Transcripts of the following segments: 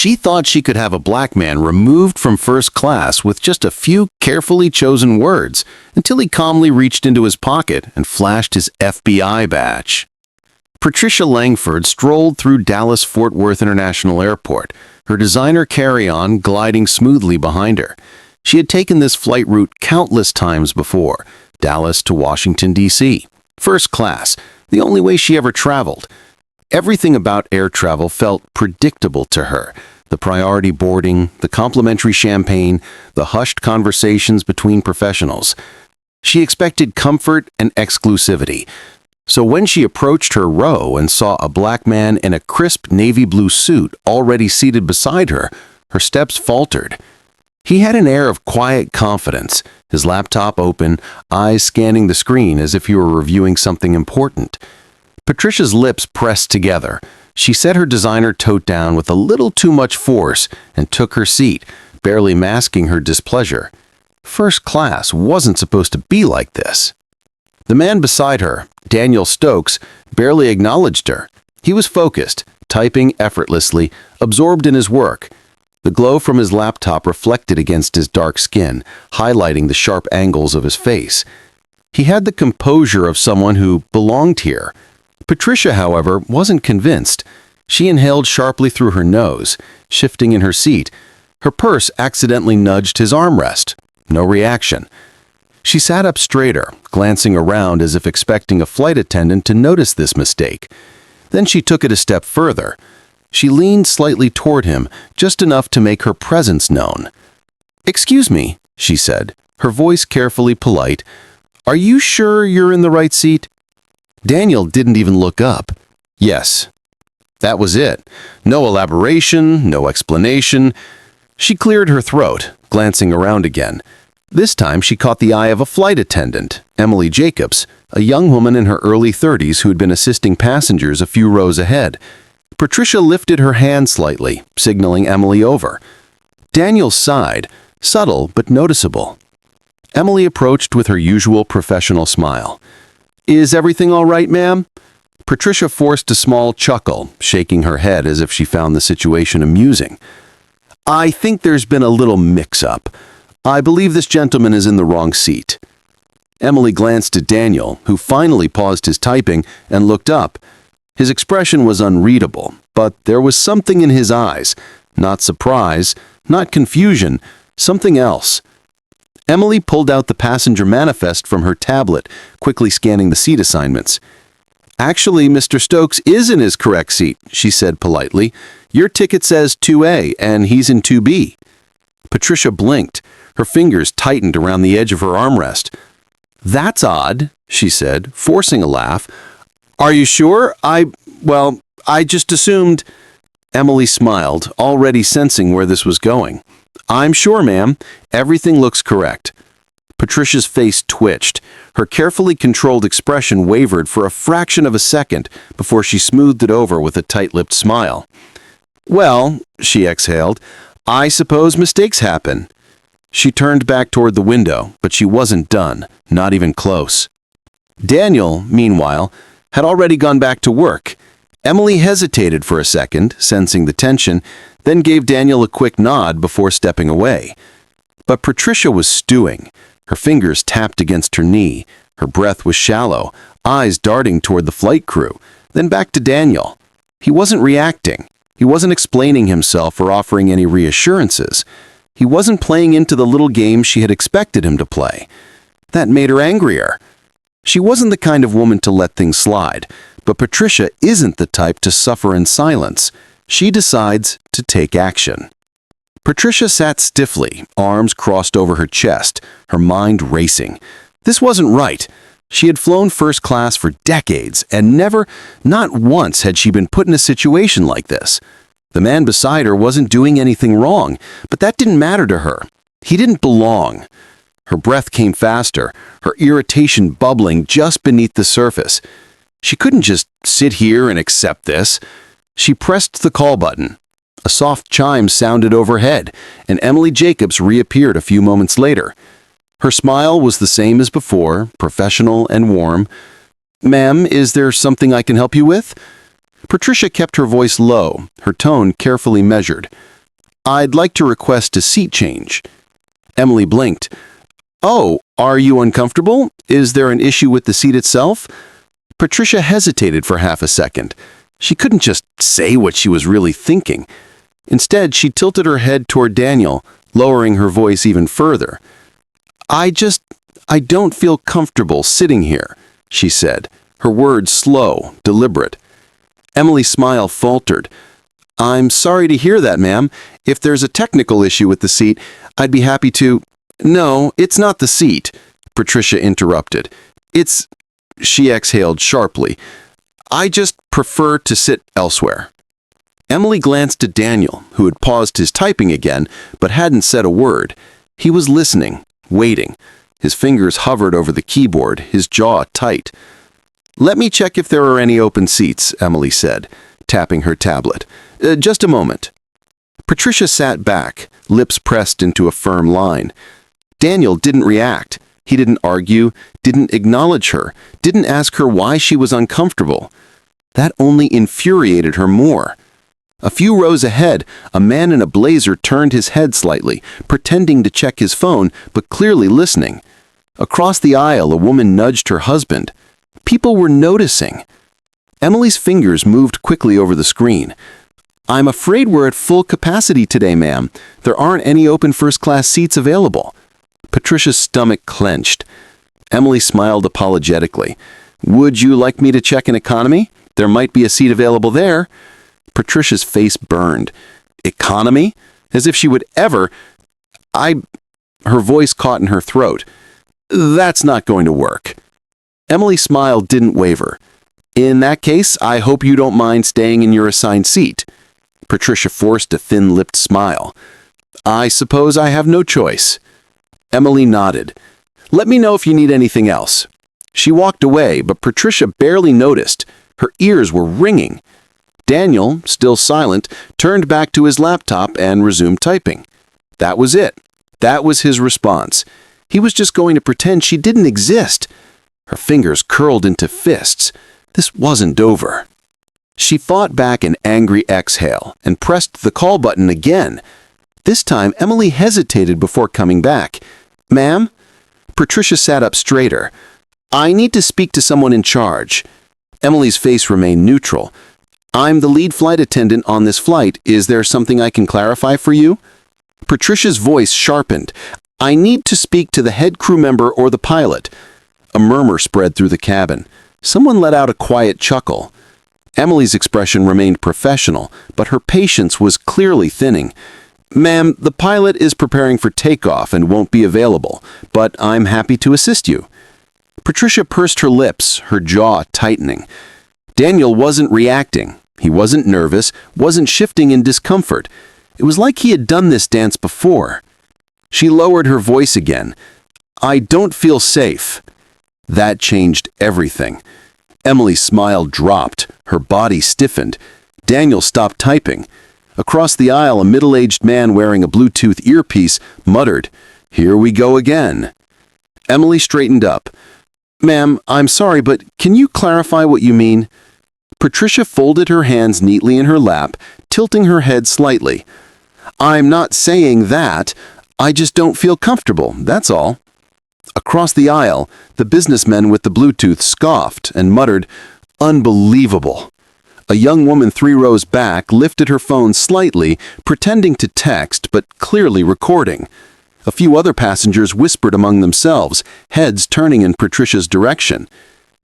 She thought she could have a black man removed from first class with just a few carefully chosen words until he calmly reached into his pocket and flashed his FBI badge. Patricia Langford strolled through Dallas-Fort Worth International Airport, her designer carry-on gliding smoothly behind her. She had taken this flight route countless times before, Dallas to Washington, D.C. First class, the only way she ever traveled. Everything about air travel felt predictable to her. The priority boarding, the complimentary champagne, the hushed conversations between professionals. She expected comfort and exclusivity. So when she approached her row and saw a black man in a crisp navy blue suit already seated beside her, her steps faltered. He had an air of quiet confidence, his laptop open, eyes scanning the screen as if he were reviewing something important. Patricia's lips pressed together. She set her designer tote down with a little too much force and took her seat, barely masking her displeasure. First class wasn't supposed to be like this. The man beside her, Daniel Stokes, barely acknowledged her. He was focused, typing effortlessly, absorbed in his work. The glow from his laptop reflected against his dark skin, highlighting the sharp angles of his face. He had the composure of someone who belonged here. Patricia, however, wasn't convinced. She inhaled sharply through her nose, shifting in her seat. Her purse accidentally nudged his armrest. No reaction. She sat up straighter, glancing around as if expecting a flight attendant to notice this mistake. Then she took it a step further. She leaned slightly toward him, just enough to make her presence known. "Excuse me," she said, her voice carefully polite. "Are you sure you're in the right seat?" Daniel didn't even look up. Yes. That was it. No elaboration, no explanation. She cleared her throat, glancing around again. This time she caught the eye of a flight attendant, Emily Jacobs, a young woman in her early 30s who had been assisting passengers a few rows ahead. Patricia lifted her hand slightly, signaling Emily over. Daniel sighed, subtle but noticeable. Emily approached with her usual professional smile. "Is everything all right, ma'am?" Patricia forced a small chuckle, shaking her head as if she found the situation amusing. "I think there's been a little mix-up. I believe this gentleman is in the wrong seat." Emily glanced at Daniel, who finally paused his typing and looked up. His expression was unreadable, but there was something in his eyes. Not surprise, not confusion, something else. Emily pulled out the passenger manifest from her tablet, quickly scanning the seat assignments. "Actually, Mr. Stokes is in his correct seat," she said politely. "Your ticket says 2A, and he's in 2B. Patricia blinked. Her fingers tightened around the edge of her armrest. "That's odd," she said, forcing a laugh. "Are you sure? I just assumed—" Emily smiled, already sensing where this was going. "I'm sure, ma'am. Everything looks correct." Patricia's face twitched. Her carefully controlled expression wavered for a fraction of a second before she smoothed it over with a tight-lipped smile. "Well," she exhaled, "I suppose mistakes happen." She turned back toward the window, but she wasn't done, not even close. Daniel, meanwhile, had already gone back to work. Emily hesitated for a second, sensing the tension, then gave Daniel a quick nod before stepping away. But Patricia was stewing. Her fingers tapped against her knee. Her breath was shallow, eyes darting toward the flight crew, then back to Daniel. He wasn't reacting. He wasn't explaining himself or offering any reassurances. He wasn't playing into the little game she had expected him to play. That made her angrier. She wasn't the kind of woman to let things slide, but Patricia isn't the type to suffer in silence. She decides to take action. Patricia sat stiffly, arms crossed over her chest, her mind racing. This wasn't right. She had flown first class for decades, and never, not once, had she been put in a situation like this. The man beside her wasn't doing anything wrong, but that didn't matter to her. He didn't belong. Her breath came faster, her irritation bubbling just beneath the surface. She couldn't just sit here and accept this. She pressed the call button. A soft chime sounded overhead, and Emily Jacobs reappeared a few moments later. Her smile was the same as before, professional and warm. "Ma'am, is there something I can help you with?" Patricia kept her voice low, her tone carefully measured. I'd like to request a seat change. Emily blinked. Oh, are you uncomfortable? Is there an issue with the seat itself? Patricia hesitated for half a second. She couldn't just say what she was really thinking. Instead, she tilted her head toward Daniel, lowering her voice even further. I don't feel comfortable sitting here, she said, her words slow, deliberate. Emily's smile faltered. I'm sorry to hear that, ma'am. If there's a technical issue with the seat, I'd be happy to— No, it's not the seat, Patricia interrupted. She exhaled sharply. I just prefer to sit elsewhere. Emily glanced at Daniel, who had paused his typing again, but hadn't said a word. He was listening, waiting. His fingers hovered over the keyboard, his jaw tight. Let me check if there are any open seats, Emily said, tapping her tablet. Just a moment. Patricia sat back, lips pressed into a firm line. Daniel didn't react. He didn't argue, didn't acknowledge her, didn't ask her why she was uncomfortable. That only infuriated her more. A few rows ahead, a man in a blazer turned his head slightly, pretending to check his phone, but clearly listening. Across the aisle, a woman nudged her husband. People were noticing. Emily's fingers moved quickly over the screen. I'm afraid we're at full capacity today, ma'am. There aren't any open first-class seats available. Patricia's stomach clenched. Emily smiled apologetically. Would you like me to check in economy? There might be a seat available there. Patricia's face burned. Economy? As if she would ever— Her voice caught in her throat. That's not going to work. Emily's smile didn't waver. In that case, I hope you don't mind staying in your assigned seat. Patricia forced a thin-lipped smile. I suppose I have no choice. Emily nodded. Let me know if you need anything else. She walked away, but Patricia barely noticed. Her ears were ringing. Daniel, still silent, turned back to his laptop and resumed typing. That was it. That was his response. He was just going to pretend she didn't exist. Her fingers curled into fists. This wasn't over. She fought back an angry exhale and pressed the call button again. This time, Emily hesitated before coming back. Ma'am? Patricia sat up straighter. I need to speak to someone in charge. Emily's face remained neutral. I'm the lead flight attendant on this flight. Is there something I can clarify for you? Patricia's voice sharpened. I need to speak to the head crew member or the pilot. A murmur spread through the cabin. Someone let out a quiet chuckle. Emily's expression remained professional, but her patience was clearly thinning. Ma'am, the pilot is preparing for takeoff and won't be available, but I'm happy to assist you. Patricia pursed her lips, her jaw tightening. Daniel wasn't reacting. He wasn't nervous, wasn't shifting in discomfort. It was like he had done this dance before. She lowered her voice again. I don't feel safe. That changed everything. Emily's smile dropped. Her body stiffened. Daniel stopped typing. Across the aisle, a middle-aged man wearing a Bluetooth earpiece muttered, Here we go again. Emily straightened up. Ma'am, I'm sorry, but can you clarify what you mean? Patricia folded her hands neatly in her lap, tilting her head slightly. I'm not saying that. I just don't feel comfortable, that's all. Across the aisle, the businessman with the Bluetooth scoffed and muttered, Unbelievable. A young woman 3 rows back lifted her phone slightly, pretending to text but clearly recording. A few other passengers whispered among themselves, heads turning in Patricia's direction.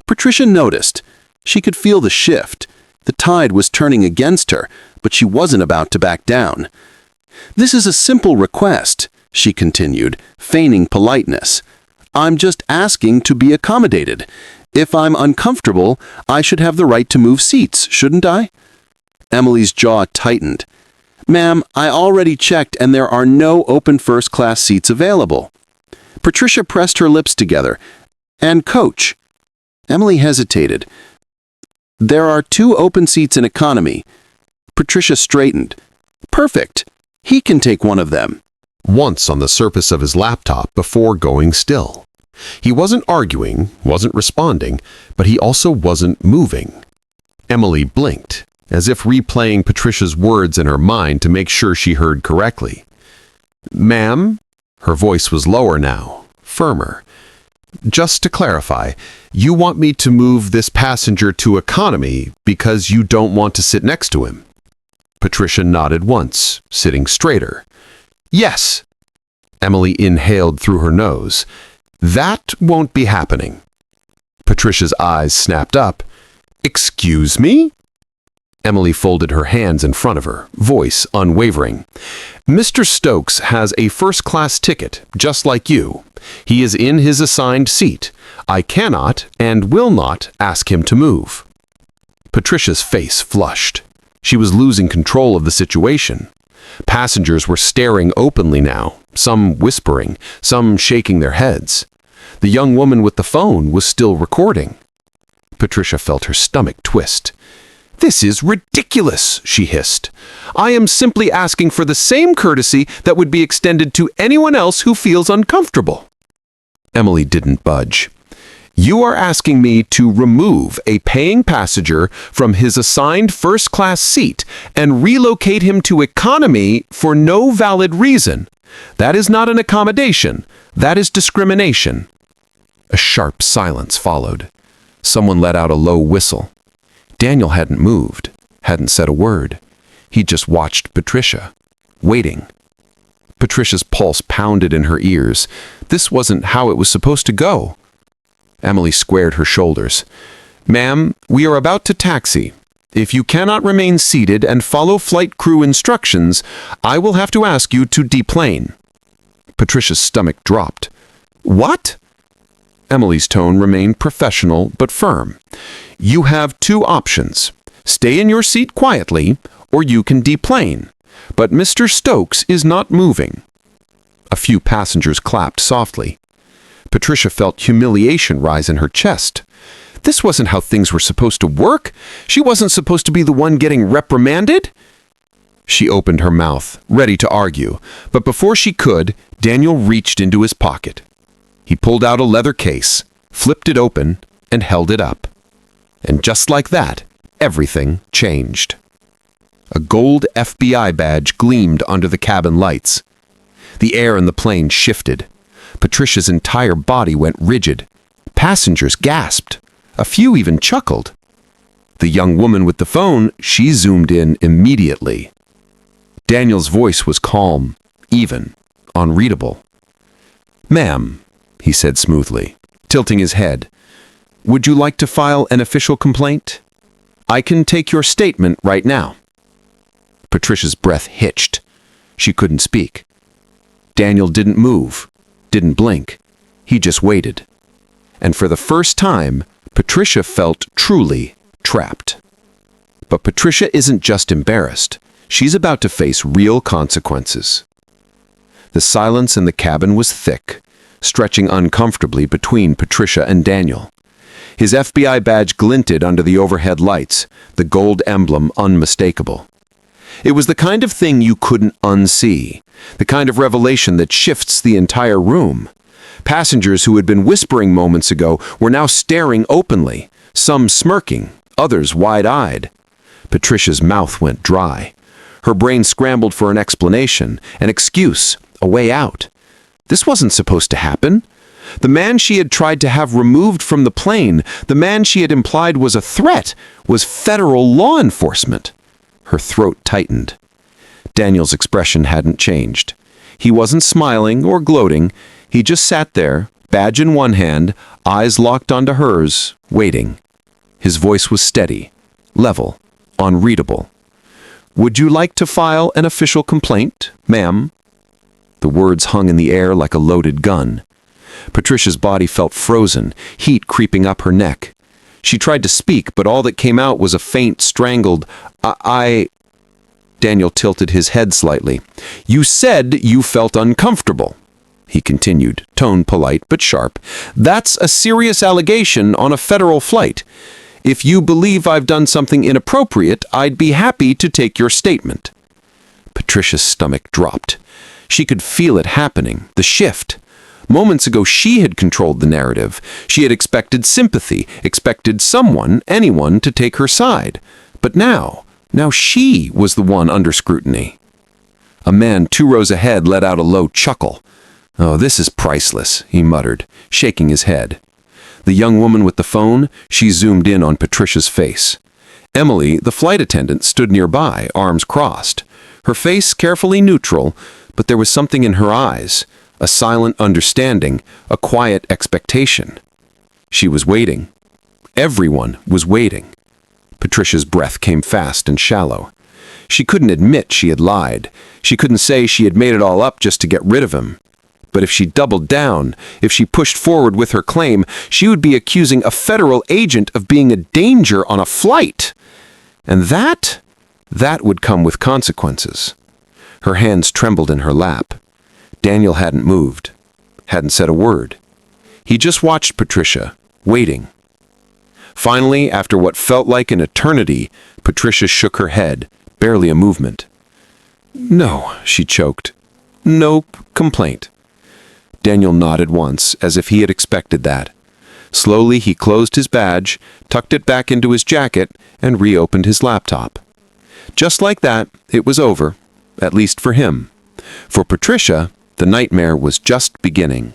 Patricia noticed. She could feel the shift. The tide was turning against her, but she wasn't about to back down. This is a simple request, she continued, feigning politeness. I'm just asking to be accommodated. If I'm uncomfortable, I should have the right to move seats, shouldn't I? Emily's jaw tightened. Ma'am, I already checked and there are no open first-class seats available. Patricia pressed her lips together. And coach. Emily hesitated. There are 2 open seats in economy. Patricia straightened. Perfect. He can take one of them. Once on the surface of his laptop before going still. He wasn't arguing, wasn't responding, but he also wasn't moving. Emily blinked, as if replaying Patricia's words in her mind to make sure she heard correctly. "Ma'am?" Her voice was lower now, firmer. "Just to clarify, you want me to move this passenger to economy because you don't want to sit next to him?" Patricia nodded once, sitting straighter. "Yes." Emily inhaled through her nose. "That won't be happening." Patricia's eyes snapped up. "Excuse me?" Emily folded her hands in front of her, voice unwavering. "Mr. Stokes has a first-class ticket, just like you. He is in his assigned seat. I cannot and will not ask him to move." Patricia's face flushed. She was losing control of the situation. Passengers were staring openly now, some whispering, some shaking their heads. The young woman with the phone was still recording. Patricia felt her stomach twist. "This is ridiculous," she hissed. "I am simply asking for the same courtesy that would be extended to anyone else who feels uncomfortable." Emily didn't budge. "You are asking me to remove a paying passenger from his assigned first-class seat and relocate him to economy for no valid reason. That is not an accommodation. That is discrimination." A sharp silence followed. Someone let out a low whistle. Daniel hadn't moved, hadn't said a word. He just watched Patricia, waiting. Patricia's pulse pounded in her ears. This wasn't how it was supposed to go. Emily squared her shoulders. "Ma'am, we are about to taxi. If you cannot remain seated and follow flight crew instructions, I will have to ask you to deplane." Patricia's stomach dropped. "What?" Emily's tone remained professional but firm. "You have two options. Stay in your seat quietly, or you can deplane. But Mr. Stokes is not moving." A few passengers clapped softly. Patricia felt humiliation rise in her chest. This wasn't how things were supposed to work. She wasn't supposed to be the one getting reprimanded. She opened her mouth, ready to argue, but before she could, Daniel reached into his pocket. He pulled out a leather case, flipped it open, and held it up. And just like that, everything changed. A gold FBI badge gleamed under the cabin lights. The air in the plane shifted. Patricia's entire body went rigid. Passengers gasped. A few even chuckled. The young woman with the phone, she zoomed in immediately. Daniel's voice was calm, even, unreadable. "Ma'am," he said smoothly, tilting his head, "would you like to file an official complaint? I can take your statement right now." Patricia's breath hitched. She couldn't speak. Daniel didn't move, didn't blink. He just waited. And for the first time, Patricia felt truly trapped. But Patricia isn't just embarrassed. She's about to face real consequences. The silence in the cabin was thick, stretching uncomfortably between Patricia and Daniel. His FBI badge glinted under the overhead lights, the gold emblem unmistakable. It was the kind of thing you couldn't unsee, the kind of revelation that shifts the entire room. Passengers who had been whispering moments ago were now staring openly, some smirking, others wide-eyed. Patricia's mouth went dry. Her brain scrambled for an explanation, an excuse, a way out. This wasn't supposed to happen. The man she had tried to have removed from the plane, the man she had implied was a threat, was federal law enforcement. Her throat tightened. Daniel's expression hadn't changed. He wasn't smiling or gloating. He just sat there, badge in one hand, eyes locked onto hers, waiting. His voice was steady, level, unreadable. "Would you like to file an official complaint, ma'am?" The words hung in the air like a loaded gun. Patricia's body felt frozen, heat creeping up her neck. She tried to speak, but all that came out was a faint, strangled, I... Daniel tilted his head slightly. "You said you felt uncomfortable," he continued, tone polite but sharp. "That's a serious allegation on a federal flight. If you believe I've done something inappropriate, I'd be happy to take your statement." Patricia's stomach dropped. She could feel it happening, the shift. Moments ago, she had controlled the narrative. She had expected sympathy, expected someone, anyone, to take her side. But now, Now she was the one under scrutiny. A man 2 rows ahead let out a low chuckle. "Oh, this is priceless," he muttered, shaking his head. The young woman with the phone, she zoomed in on Patricia's face. Emily, the flight attendant, stood nearby, arms crossed. Her face carefully neutral, but there was something in her eyes, a silent understanding, a quiet expectation. She was waiting. Everyone was waiting. Patricia's breath came fast and shallow. She couldn't admit she had lied. She couldn't say she had made it all up just to get rid of him. But if she doubled down, if she pushed forward with her claim, she would be accusing a federal agent of being a danger on a flight. And that would come with consequences. Her hands trembled in her lap. Daniel hadn't moved, hadn't said a word. He just watched Patricia, waiting. Finally, after what felt like an eternity, Patricia shook her head, barely a movement. "No," she choked. "No complaint." Daniel nodded once, as if he had expected that. Slowly, he closed his badge, tucked it back into his jacket, and reopened his laptop. Just like that, it was over, at least for him. For Patricia, the nightmare was just beginning.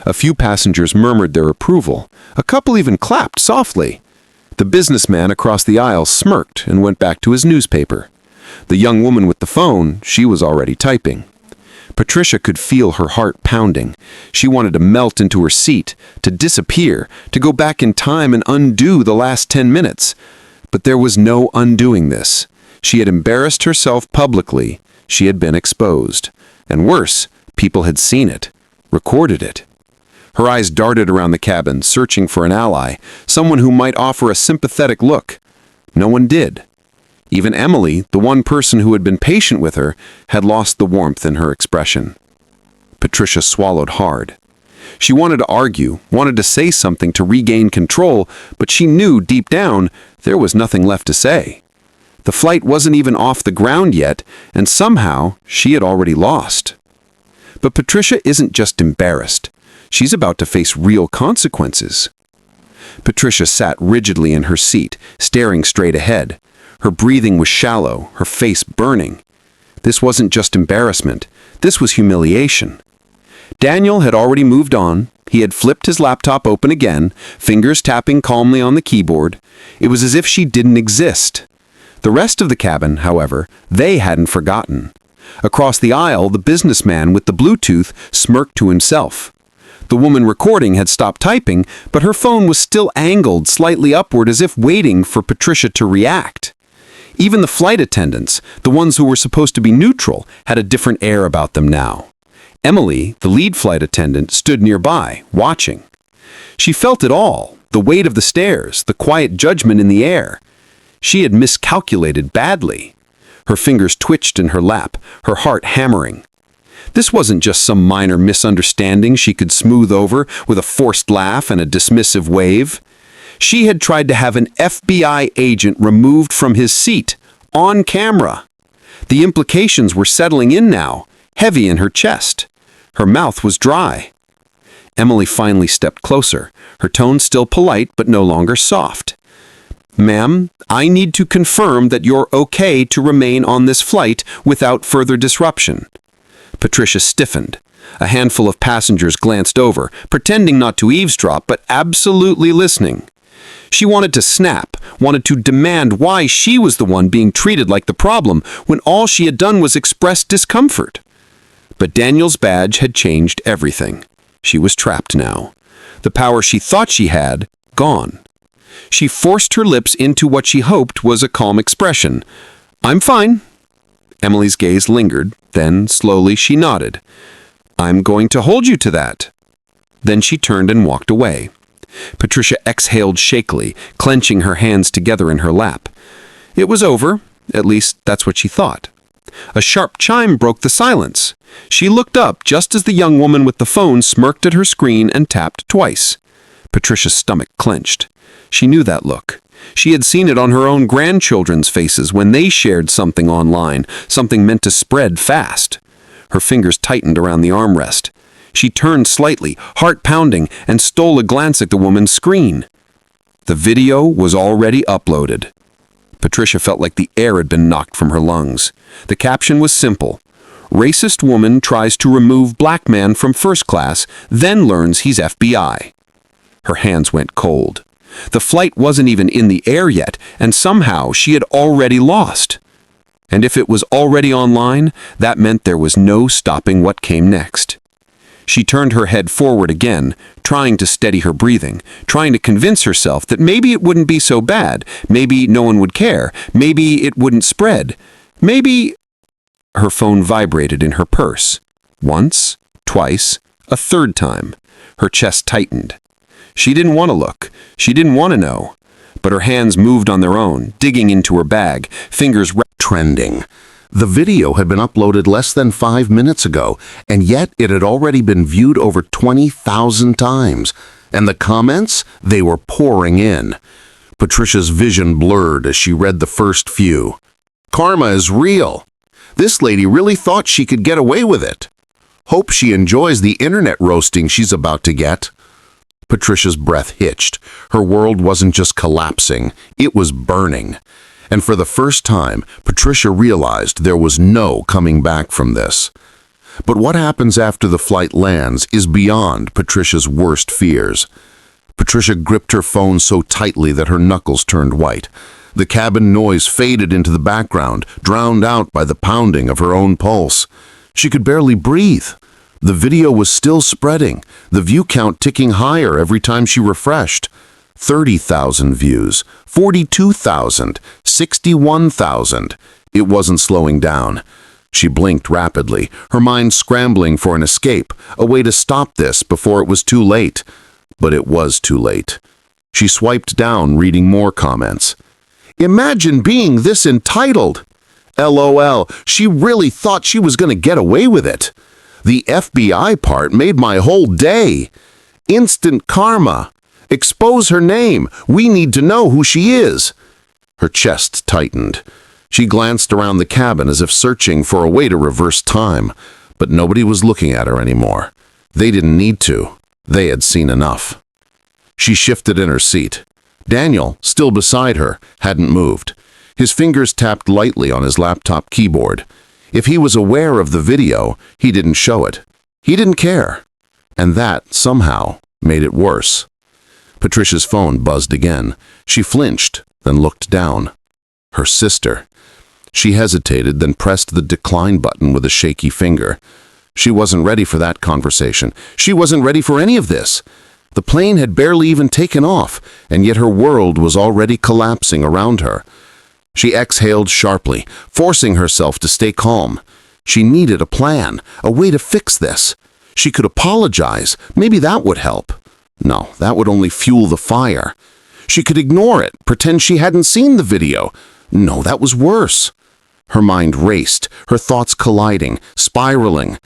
A few passengers murmured their approval. A couple even clapped softly. The businessman across the aisle smirked and went back to his newspaper. The young woman with the phone, she was already typing. Patricia could feel her heart pounding. She wanted to melt into her seat, to disappear, to go back in time and undo the last 10 minutes. But there was no undoing this. She had embarrassed herself publicly. She had been exposed. And worse, people had seen it, recorded it. Her eyes darted around the cabin, searching for an ally, someone who might offer a sympathetic look. No one did. Even Emily, the one person who had been patient with her, had lost the warmth in her expression. Patricia swallowed hard. She wanted to argue, wanted to say something to regain control, but she knew deep down there was nothing left to say. The flight wasn't even off the ground yet, and somehow she had already lost. But Patricia isn't just embarrassed. She's about to face real consequences. Patricia sat rigidly in her seat, staring straight ahead. Her breathing was shallow, her face burning. This wasn't just embarrassment. This was humiliation. Daniel had already moved on. He had flipped his laptop open again, fingers tapping calmly on the keyboard. It was as if she didn't exist. The rest of the cabin, however, they hadn't forgotten. Across the aisle, the businessman with the Bluetooth smirked to himself. The woman recording had stopped typing, but her phone was still angled slightly upward as if waiting for Patricia to react. Even the flight attendants, the ones who were supposed to be neutral, had a different air about them now. Emily, the lead flight attendant, stood nearby, watching. She felt it all, the weight of the stairs, the quiet judgment in the air. She had miscalculated badly. Her fingers twitched in her lap, her heart hammering. This wasn't just some minor misunderstanding she could smooth over with a forced laugh and a dismissive wave. She had tried to have an FBI agent removed from his seat, on camera. The implications were settling in now, heavy in her chest. Her mouth was dry. Emily finally stepped closer, her tone still polite but no longer soft. "Ma'am, I need to confirm that you're okay to remain on this flight without further disruption." Patricia stiffened. A handful of passengers glanced over, pretending not to eavesdrop, but absolutely listening. She wanted to snap, wanted to demand why she was the one being treated like the problem when all she had done was express discomfort. But Daniel's badge had changed everything. She was trapped now. The power she thought she had, gone. She forced her lips into what she hoped was a calm expression. "I'm fine." Emily's gaze lingered, then slowly she nodded. "I'm going to hold you to that." Then she turned and walked away. Patricia exhaled shakily, clenching her hands together in her lap. It was over, at least that's what she thought. A sharp chime broke the silence. She looked up just as the young woman with the phone smirked at her screen and tapped twice. Patricia's stomach clenched. She knew that look. She had seen it on her own grandchildren's faces when they shared something online, something meant to spread fast. Her fingers tightened around the armrest. She turned slightly, heart pounding, and stole a glance at the woman's screen. The video was already uploaded. Patricia felt like the air had been knocked from her lungs. The caption was simple. Racist woman tries to remove black man from first class, then learns he's FBI. Her hands went cold. The flight wasn't even in the air yet, and somehow she had already lost. And if it was already online, that meant there was no stopping what came next. She turned her head forward again, trying to steady her breathing, trying to convince herself that maybe it wouldn't be so bad, maybe no one would care, maybe it wouldn't spread, maybe... Her phone vibrated in her purse. Once, twice, a third time. Her chest tightened. She didn't want to look. She didn't want to know. But her hands moved on their own, digging into her bag, fingers... Trending. The video had been uploaded less than 5 minutes ago, and yet it had already been viewed over 20,000 times. And the comments? They were pouring in. Patricia's vision blurred as she read the first few. Karma is real. This lady really thought she could get away with it. Hope she enjoys the internet roasting she's about to get. Patricia's breath hitched. Her world wasn't just collapsing, it was burning. And for the first time, Patricia realized there was no coming back from this. But what happens after the flight lands is beyond Patricia's worst fears. Patricia gripped her phone so tightly that her knuckles turned white. The cabin noise faded into the background, drowned out by the pounding of her own pulse. She could barely breathe. The video was still spreading, the view count ticking higher every time she refreshed. 30,000 views, 42,000, 61,000. It wasn't slowing down. She blinked rapidly, her mind scrambling for an escape, a way to stop this before it was too late. But it was too late. She swiped down, reading more comments. Imagine being this entitled. LOL, she really thought she was going to get away with it. The FBI part made my whole day. Instant karma. Expose her name. We need to know who she is. Her chest tightened. She glanced around the cabin as if searching for a way to reverse time, but nobody was looking at her anymore. They didn't need to. They had seen enough. She shifted in her seat. Daniel, still beside her, hadn't moved. His fingers tapped lightly on his laptop keyboard. If he was aware of the video, he didn't show it. He didn't care. And that, somehow, made it worse. Patricia's phone buzzed again. She flinched, then looked down. Her sister. She hesitated, then pressed the decline button with a shaky finger. She wasn't ready for that conversation. She wasn't ready for any of this. The plane had barely even taken off, and yet her world was already collapsing around her. She exhaled sharply, forcing herself to stay calm. She needed a plan, a way to fix this. She could apologize. Maybe that would help. No, that would only fuel the fire. She could ignore it, pretend she hadn't seen the video. No, that was worse. Her mind raced, her thoughts colliding, spiraling.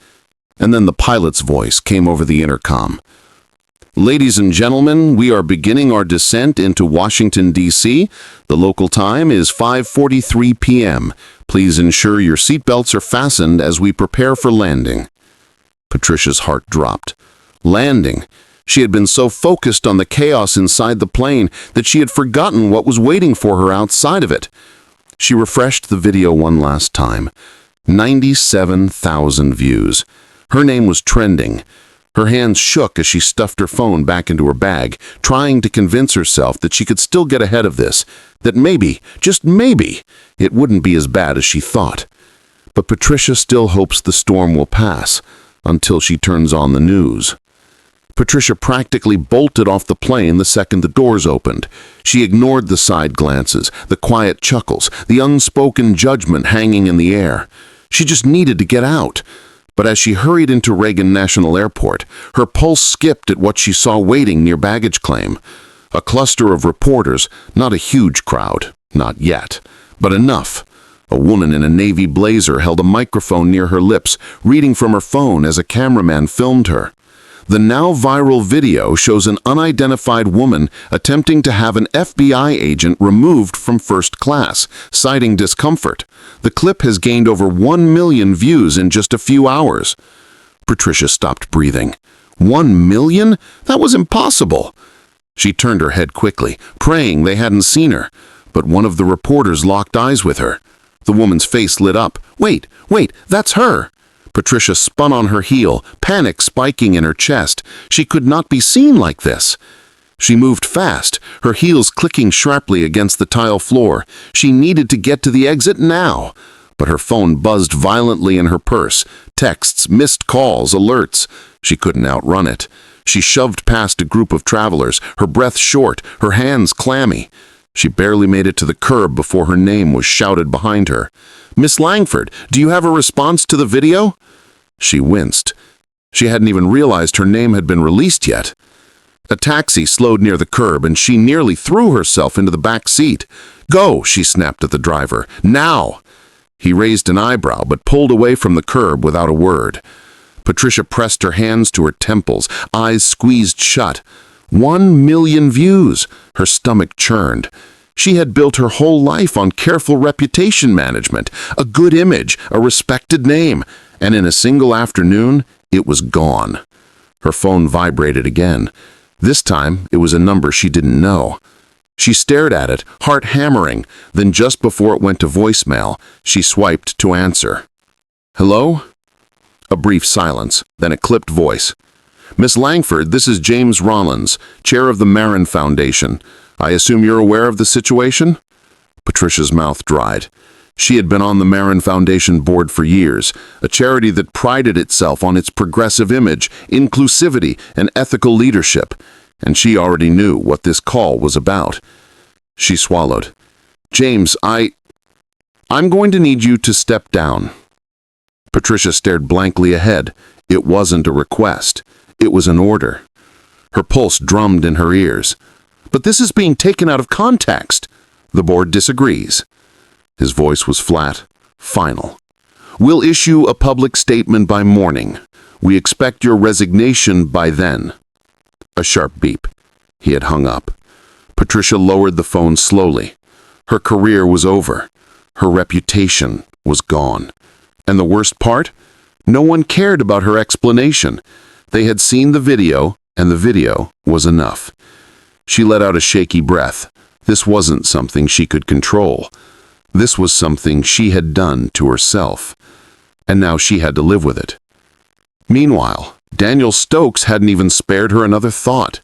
And then the pilot's voice came over the intercom. Ladies and gentlemen, we are beginning our descent into Washington, D.C. The local time is 5:43 p.m. Please ensure your seatbelts are fastened as we prepare for landing. Patricia's heart dropped. Landing. She had been so focused on the chaos inside the plane that she had forgotten what was waiting for her outside of it. She refreshed the video one last time. 97,000 views. Her name was trending. Her hands shook as she stuffed her phone back into her bag, trying to convince herself that she could still get ahead of this, that maybe, just maybe, it wouldn't be as bad as she thought. But Patricia still hopes the storm will pass, until she turns on the news. Patricia practically bolted off the plane the second the doors opened. She ignored the side glances, the quiet chuckles, the unspoken judgment hanging in the air. She just needed to get out. But as she hurried into Reagan National Airport, her pulse skipped at what she saw waiting near baggage claim. A cluster of reporters, not a huge crowd, not yet, but enough. A woman in a navy blazer held a microphone near her lips, reading from her phone as a cameraman filmed her. The now viral video shows an unidentified woman attempting to have an FBI agent removed from first class, citing discomfort. The clip has gained over 1 million views in just a few hours. Patricia stopped breathing. 1 million? That was impossible. She turned her head quickly, praying they hadn't seen her. but one of the reporters locked eyes with her. The woman's face lit up. Wait, that's her! Patricia spun on her heel, panic spiking in her chest. She could not be seen like this. She moved fast, her heels clicking sharply against the tile floor. She needed to get to the exit now. But her phone buzzed violently in her purse. Texts, missed calls, alerts. She couldn't outrun it. She shoved past a group of travelers, her breath short, her hands clammy. She barely made it to the curb before her name was shouted behind her. "Miss Langford, do you have a response to the video?" She winced. She hadn't even realized her name had been released yet. A taxi slowed near the curb and she nearly threw herself into the back seat. "Go," she snapped at the driver. "Now!" He raised an eyebrow but pulled away from the curb without a word. Patricia pressed her hands to her temples, eyes squeezed shut. 1 million views! Her stomach churned. She had built her whole life on careful reputation management, a good image, a respected name, and in a single afternoon, it was gone. Her phone vibrated again. This time, it was a number she didn't know. She stared at it, heart hammering, then just before it went to voicemail, she swiped to answer. "Hello?" A brief silence, then a clipped voice. "Miss Langford, this is James Rollins, chair of the Marin Foundation. I assume you're aware of the situation?" Patricia's mouth dried. She had been on the Marin Foundation board for years, a charity that prided itself on its progressive image, inclusivity, and ethical leadership, and she already knew what this call was about. She swallowed. "James, I'm going to need you to step down." Patricia stared blankly ahead. It wasn't a request. It was an order. Her pulse drummed in her ears. "But this is being taken out of context." "The board disagrees." His voice was flat, final. "We'll issue a public statement by morning. We expect your resignation by then." A sharp beep. He had hung up. Patricia lowered the phone slowly. Her career was over. Her reputation was gone. And the worst part? No one cared about her explanation. They had seen the video, and the video was enough. She let out a shaky breath. This wasn't something she could control. This was something she had done to herself. And now she had to live with it. Meanwhile, Daniel Stokes hadn't even spared her another thought.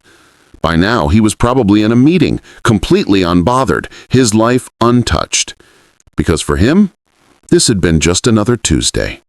By now, he was probably in a meeting, completely unbothered, his life untouched. Because for him, this had been just another Tuesday.